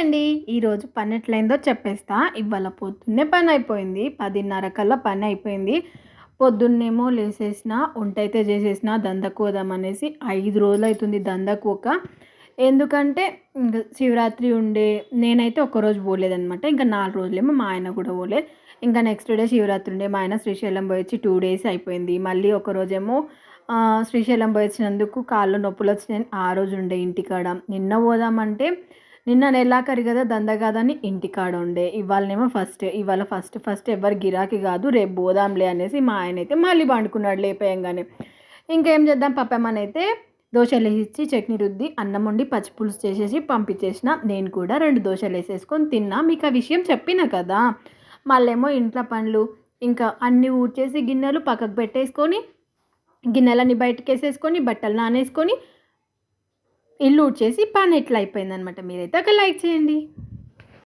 అండి. ఈరోజు పని ఎట్లయిందో చెప్పేస్తా. ఇవాళ పొద్దున్నే పని అయిపోయింది. 10:30 కల్లా పని అయిపోయింది. పొద్దున్నేమో లేసేసిన, వంటైతే చేసేసిన, దందకు పోదామనేసి 5 రోజులైతుంది దందకు పోక. ఎందుకంటే ఇంక శివరాత్రి ఉండే నేనైతే ఒక్కరోజు పోలేదనమాట. ఇంకా 4 రోజులేమో మా ఆయన కూడా పోలే. ఇంకా నెక్స్ట్ డే శివరాత్రి ఉండే మా ఆయన శ్రీశైలం పోయొచ్చి 2 డేస్ అయిపోయింది. మళ్ళీ ఒకరోజేమో శ్రీశైలం పోయొచ్చినందుకు కాళ్ళు నొప్పులొచ్చినాయని ఆ రోజు ఉండే ఇంటికాడ. నిన్న పోదామంటే నిన్న నెలాఖరు కదా దంద కాదని ఇంటికాడ ఉండే. ఇవాళ ఫస్ట్ ఎవ్వరు గిరాకీ కాదు, రేపు పోదాంలే అనేసి మా ఆయన అయితే మళ్ళీ పండుకున్నాడు లేపేయంగానే. ఇంకేం చేద్దాం పాపమ్మనైతే దోశలు వేసి చట్నీ రుద్ది అన్నం వండి పచ్చిపులుసు చేసేసి పంపించేసిన. నేను కూడా 2 దోశలు వేసేసుకొని తిన్నా. మీకు ఆ విషయం చెప్పిన కదా. మళ్ళేమో ఇంట్లో పనులు ఇంకా అన్నీ ఊడ్చేసి గిన్నెలు పక్కకు పెట్టేసుకొని, గిన్నెలన్నీ బయటకు వేసేసుకొని, బట్టలు నానేసుకొని, ఇల్లు ఊడ్చేసి పని ఎట్లా అయిపోయిందనమాట. మీరైతే ఒక లైక్ చేయండి.